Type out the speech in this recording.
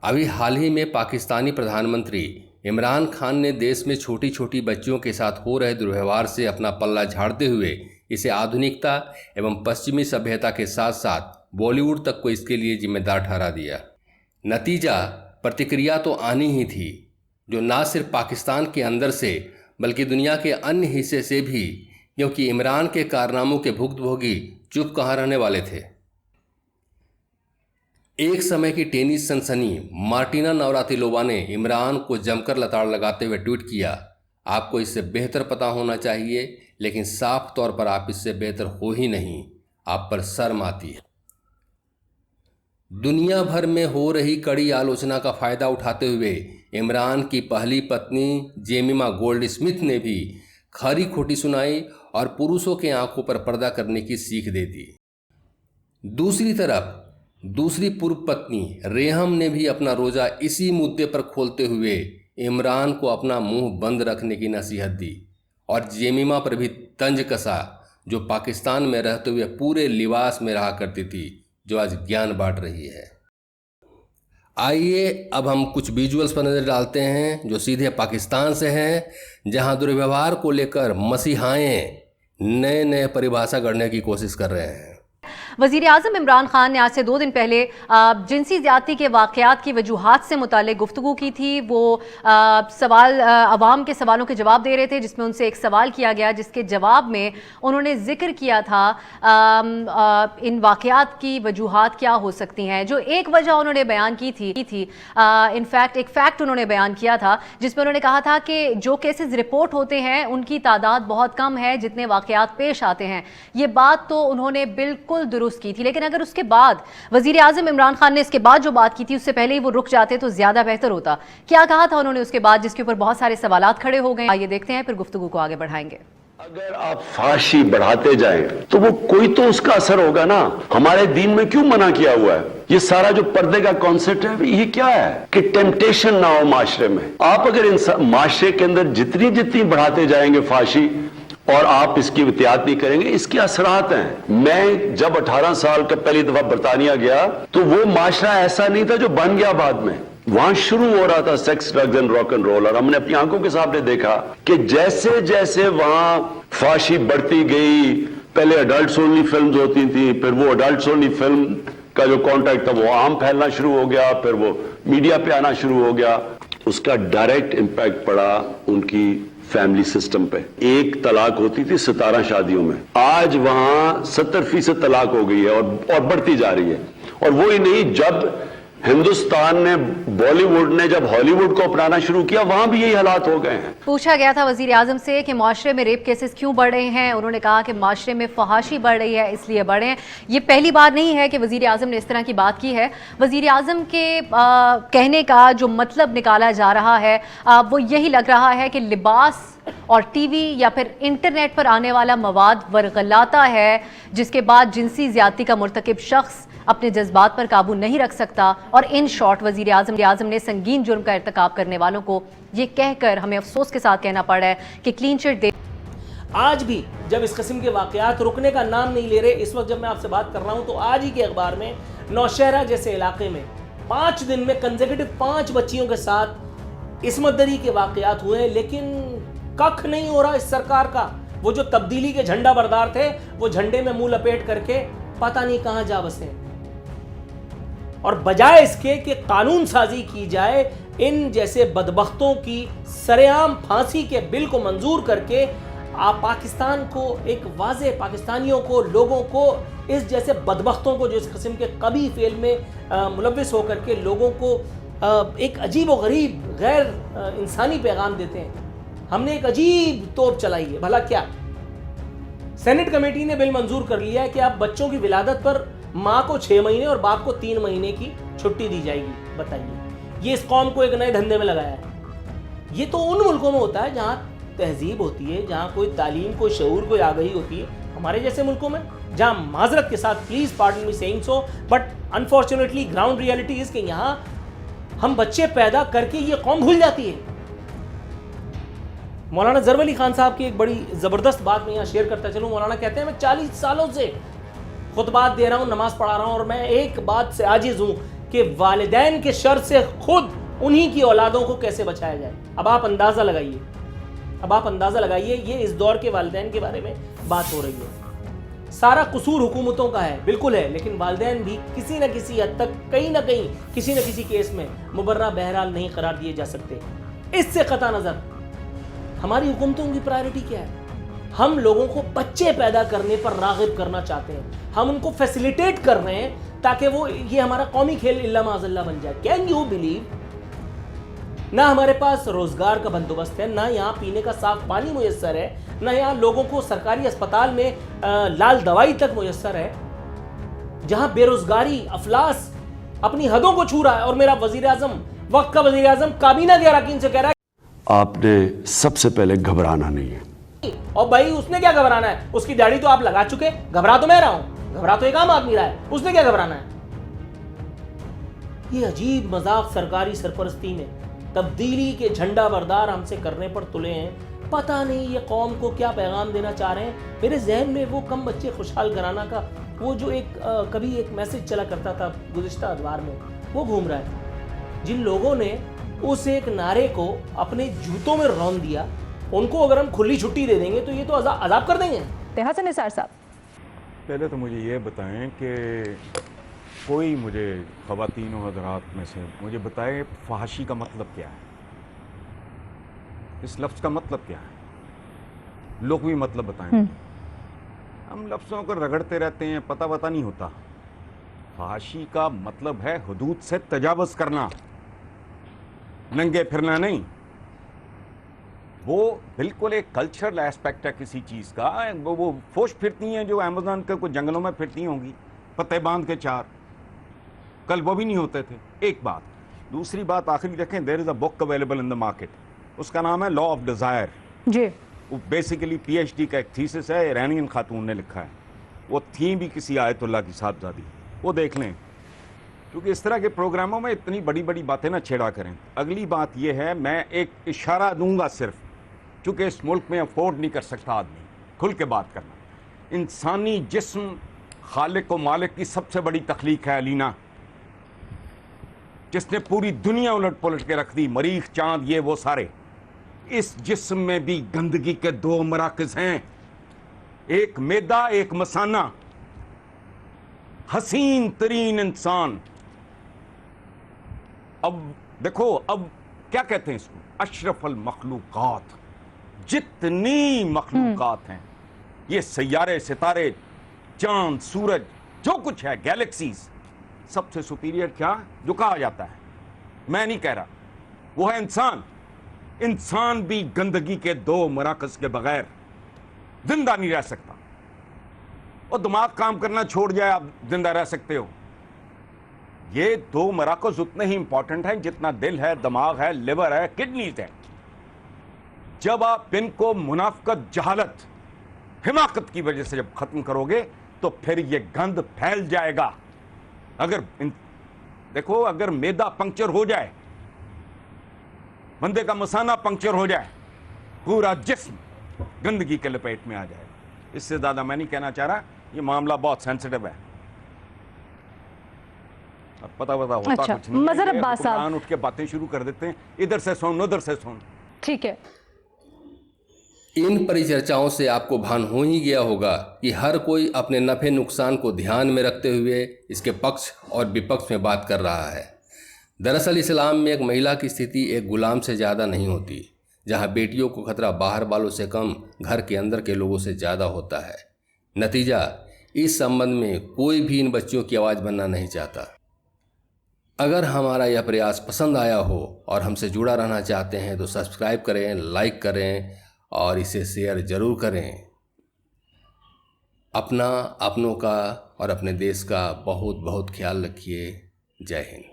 अभी हाल ही में पाकिस्तानी प्रधानमंत्री इमरान खान ने देश में छोटी छोटी बच्चियों के साथ हो रहे दुर्व्यवहार से अपना पल्ला झाड़ते हुए इसे आधुनिकता एवं पश्चिमी सभ्यता के साथ साथ बॉलीवुड तक को इसके लिए जिम्मेदार ठहरा दिया। नतीजा प्रतिक्रिया तो आनी ही थी, जो ना सिर्फ पाकिस्तान के अंदर से बल्कि दुनिया के अन्य हिस्से से भी, क्योंकि इमरान के कारनामों के भुक्तभोगी चुप कहाँ रहने वाले थे। एक समय की टेनिस सनसनी मार्टिना नवरातिलोवा ने इमरान को जमकर लताड़ लगाते हुए ट्वीट किया, आपको इससे बेहतर पता होना चाहिए, लेकिन साफ तौर पर आप इससे बेहतर हो ही नहीं, आप पर शर्म आती है। दुनिया भर में हो रही कड़ी आलोचना का फायदा उठाते हुए इमरान की पहली पत्नी जेमिमा गोल्डस्मिथ ने भी खरी खोटी सुनाई और पुरुषों के आंखों पर पर्दा करने की सीख दे दी। दूसरी तरफ दूसरी पूर्व पत्नी रेहम ने भी अपना रोजा इसी मुद्दे पर खोलते हुए इमरान को अपना मुंह बंद रखने की नसीहत दी और जेमिमा पर भी तंज कसा, जो पाकिस्तान में रहते हुए पूरे लिबास में रहा करती थी, जो आज ज्ञान बांट रही है। आइए अब हम कुछ विजुअल्स पर नज़र डालते हैं जो सीधे पाकिस्तान से हैं, जहां दुर्व्यवहार को लेकर मसीहाएं नए नए परिभाषा गढ़ने की कोशिश कर रहे हैं। वज़ीर आज़म इमरान खान ने आज से 2 दिन पहले जिनसी ज़्यादती के वाक़यात की वजूहात से मुताल्लिक़ गुफ्तगू की थी। वो सवाल अवाम के सवालों के जवाब दे रहे थे, जिसमें उनसे एक सवाल किया गया जिसके जवाब में उन्होंने ज़िक्र किया था इन वाक़यात की वजूहात क्या हो सकती हैं। जो एक वजह उन्होंने बयान की थी इनफैक्ट एक फ़ैक्ट उन्होंने बयान किया था, जिसमें उन्होंने कहा था कि जो केसेस रिपोर्ट होते हैं उनकी तादाद बहुत कम है जितने वाक़यात पेश आते हैं। ये बात तो उन्होंने बिल्कुल दुरुस्त की थी, लेकिन अगर उसके बाद वजीर आजम इमरान खान ने इसके बाद जो बात की थी उससे पहले ही वो रुक जाते तो ज्यादा बेहतर होता। क्या कहा था उन्होंने उसके बाद, जिसके ऊपर बहुत सारे सवालात खड़े हो गए। आइए देखते हैं, फिर गुफ्तगू को आगे बढ़ाएंगे। अगर आप फांसी बढ़ाते जाएं तो वो कोई तो उसका असर होगा ना। हमारे दीन में क्यों मना किया हुआ है? ये सारा जो पर्दे का कॉन्सेप्ट है ये क्या है कि टेम्पटेशन ना हो माशरे में। आप अगर माशरे के अंदर जितनी जितनी बढ़ाते जाएंगे फांसी और आप इसकी एहतियात नहीं करेंगे, इसके असरात हैं। मैं जब 18 साल का पहली दफा बरतानिया गया तो वो माशरा ऐसा नहीं था जो बन गया बाद में। वहां शुरू हो रहा था sex, drugs and rock and roll, और हमने अपनी आंखों के सामने देखा कि जैसे जैसे वहां फांसी बढ़ती गई, पहले अडल्ट ओनली फिल्म्स होती थी, फिर वो अडल्ट ओनली फिल्म का जो कॉन्ट्रैक्ट था वो आम फैलना शुरू हो गया, फिर वो मीडिया पे आना शुरू हो गया। उसका डायरेक्ट इंपैक्ट पड़ा उनकी फैमिली सिस्टम पे। एक तलाक होती थी 17 शादियों में, आज वहां 70% तलाक हो गई है और बढ़ती जा रही है। और वो ही नहीं, जब हिंदुस्तान ने, बॉलीवुड ने जब हॉलीवुड को अपनाना शुरू किया, वहां भी यही हालात हो गए हैं। पूछा गया था वजीर आजम से कि माशरे में रेप केसेस क्यों बढ़ रहे हैं। उन्होंने कहा कि माशरे में फहाशी बढ़ रही है इसलिए बढ़े हैं। ये पहली बार नहीं है कि वजीर आजम ने इस तरह की बात की है। वजीर आजम के कहने का जो मतलब निकाला जा रहा है वो यही लग रहा है कि लिबास और टीवी या फिर इंटरनेट पर आने वाला मवाद वरगलाता है, जिसके बाद जिनसी ज्यादती का मुर्तकिब शख्स अपने जज्बात पर काबू नहीं रख सकता। और इन शॉर्ट वजीर आजम ने संगीन जुर्म का इर्तिकाब करने वालों को ये कहकर हमें अफसोस के साथ कहना पड़ रहा है कि क्लीन चिट दे। आज भी जब इस किस्म के वाकयात रुकने का नाम नहीं ले रहे, इस वक्त जब मैं आपसे बात कर रहा हूं तो आज ही के अखबार में नौशहरा जैसे इलाके में 5 दिन में कंसेक्यूटिव 5 बच्चियों के साथ इस्मत दरी के वाकयात हुए, लेकिन कख नहीं हो रहा इस सरकार का। वो जो तब्दीली के झंडा बरदार थे वो झंडे में मुंह लपेट करके पता नहीं कहां जा बसे। और बजाय इसके कि कानून साजी की जाए, इन जैसे बदबख्तों की सरेआम फांसी के बिल को मंजूर करके आप पाकिस्तान को, एक वाज़े पाकिस्तानियों को, लोगों को, इस जैसे बदबख्तों को जो इस किस्म के कभी फेल में मुलव्विस होकर के लोगों को एक अजीब व गरीब गैर इंसानी पैगाम देते हैं। हमने एक अजीब तोप चलाई है। भला क्या सेनेट कमेटी ने बिल मंजूर कर लिया है कि आप बच्चों की विलादत पर माँ को 6 महीने और बाप को 3 महीने की छुट्टी दी जाएगी। बताइए, ये इस कौम को एक नए धंधे में लगाया है। ये तो उन मुल्कों में होता है जहाँ तहजीब होती है, जहाँ कोई तालीम, कोई शऊर, कोई आगाही होती है। हमारे जैसे मुल्कों में जहाँ माजरत के साथ, please pardon me saying so, but unfortunately ground reality is कि यहाँ हम बच्चे पैदा करके ये कौम भूल जाती है। मौलाना ज़रब अली खान साहब की एक बड़ी ज़बरदस्त बात मैं यहाँ शेयर करता चलूँ। मौलाना कहते हैं मैं 40 सालों से खुतबात दे रहा हूँ, नमाज पढ़ा रहा हूँ, और मैं एक बात से आजिज़ हूँ कि वालिदैन के शर से खुद उन्हीं की औलादों को कैसे बचाया जाए। अब आप अंदाज़ा लगाइए, ये इस दौर के वालिदैन के बारे में बात हो रही है। सारा कसूर हुकूमतों का है, बिल्कुल है, लेकिन वालिदैन भी किसी न किसी हद तक, कहीं ना कहीं, किसी न किसी केस में मुबर्रा बहरहाल नहीं करार दिए जा सकते। इससे कता नज़र हमारी हुकूमतों की प्रायोरिटी क्या है? हम लोगों को बच्चे पैदा करने पर राग़िब करना चाहते हैं, हम उनको फैसिलिटेट कर रहे हैं ताकि वो ये हमारा कौमी खेल इल्ला माज़ल्ला बन जाए। Can you believe? ना हमारे पास रोजगार का बंदोबस्त है, ना यहाँ पीने का साफ पानी मुयस्सर है, ना यहाँ लोगों को सरकारी अस्पताल में लाल दवाई तक मुयस्सर है। जहाँ बेरोजगारी, अफलास अपनी हदों को छू रहा है और मेरा वजीर आजम, वक्त का वजीर आजम काबीना के अरकान से कह रहा है आपने सबसे पहले घबराना नहीं है। और भाई उसने क्या घबराना है? उसकी दाढ़ी तो आप लगा चुके, घबरा तो मैं रहा हूं, घबरा तो एक आम आदमी रहा है, उसने क्या घबराना है? ये अजीब मजाक सरकारी सरपरस्ती में तब्दीली के झंडा बरदार हमसे करने पर तुले हैं। पता नहीं ये कौम को क्या पैगाम देना चाह रहे हैं। मेरे जहन में वो कम बच्चे खुशहाल कराना का वो जो कभी एक मैसेज चला करता था गुज़िश्ता अदवार में, वो घूम रहा है। जिन लोगों ने उस एक नारे को अपने जूतों में रौंद दिया, उनको अगर हम खुली छुट्टी दे देंगे तो ये तो अजाब कर देंगे। हसन निसार साहब, पहले तो मुझे ये बताएं कि कोई मुझे ख़वातीन और हज़रात में से मुझे बताए फहाशी का मतलब क्या है, इस लफ्ज़ का मतलब क्या है, लुग़वी मतलब बताएं। हम लफ्ज़ों को रगड़ते रहते हैं, पता नहीं होता। फहाशी का मतलब है हुदूद से तजावुज़ करना, नंगे फिरना नहीं। वो बिल्कुल एक कल्चरल एस्पेक्ट है किसी चीज़ का। वो फोश फिरती हैं जो अमेज़न के कुछ जंगलों में फिरती होंगी, पत्ते बांध के चार, कल वो भी नहीं होते थे। एक बात। दूसरी बात आखिरी देखें, there is a book available in the market, उसका नाम है लॉ ऑफ डिज़ायर जी। वो बेसिकली PhD का एक थीसिस है, ईरानियन खातून ने लिखा है। वो थी भी किसी आयतुल्लाह की साहबजादी, वो देख लें। क्योंकि इस तरह के प्रोग्रामों में इतनी बड़ी बड़ी बातें ना छेड़ा करें। अगली बात यह है, मैं एक इशारा दूंगा सिर्फ, चूँकि इस मुल्क में अफोर्ड नहीं कर सकता आदमी खुल के बात करना। इंसानी जिस्म खालिक व मालिक की सबसे बड़ी तख्लीक है अलीना, जिसने पूरी दुनिया उलट पुलट के रख दी, मरीख, चांद, ये वो सारे। इस जिस्म में भी गंदगी के दो मराकज़ हैं, एक मैदा, एक मसाना। हसीन तरीन इंसान, अब देखो, अब क्या कहते हैं इसको, अशरफुल मखलूकात। जितनी मखलूकात हैं, ये सैयारे, सितारे, चांद, सूरज, जो कुछ है, गैलेक्सीज, सबसे सुपीरियर क्या जो कहा जाता है, मैं नहीं कह रहा, वो है इंसान। इंसान भी गंदगी के दो मराकज़ के बगैर जिंदा नहीं रह सकता। और दिमाग काम करना छोड़ जाए, आप जिंदा रह सकते हो। ये दो मराकज़ उतने ही इंपॉर्टेंट हैं जितना दिल है, दिमाग है, लिवर है, किडनीज है। जब आप इनको मुनाफकत, जहालत, हिमाकत की वजह से जब खत्म करोगे तो फिर ये गंद फैल जाएगा। देखो, अगर मैदा पंक्चर हो जाए, बंदे का मसाना पंक्चर हो जाए, पूरा जिस्म गंदगी के लपेट में आ जाए। इससे ज्यादा मैं नहीं कहना चाह रहा, ये मामला बहुत सेंसिटिव है। अब पता होता अच्छा, कुछ नहीं। मज़हर अब्बास साहब उठ के बातें शुरू कर देते हैं, इधर से सुन, उधर से सुन। ठीक है। इन परिचर्चाओं से आपको भान हो ही गया होगा कि हर कोई अपने नफ़े नुकसान को ध्यान में रखते हुए इसके पक्ष और विपक्ष में बात कर रहा है। दरअसल इस्लाम में एक महिला की स्थिति एक गुलाम से ज़्यादा नहीं होती, जहां बेटियों को खतरा बाहर वालों से कम घर के अंदर के लोगों से ज़्यादा होता है। नतीजा, इस संबंध में कोई भी इन बच्चियों की आवाज़ बनना नहीं चाहता। अगर हमारा यह प्रयास पसंद आया हो और हमसे जुड़ा रहना चाहते हैं तो सब्सक्राइब करें, लाइक करें और इसे शेयर ज़रूर करें। अपना, अपनों का और अपने देश का बहुत बहुत ख्याल रखिए। जय हिंद।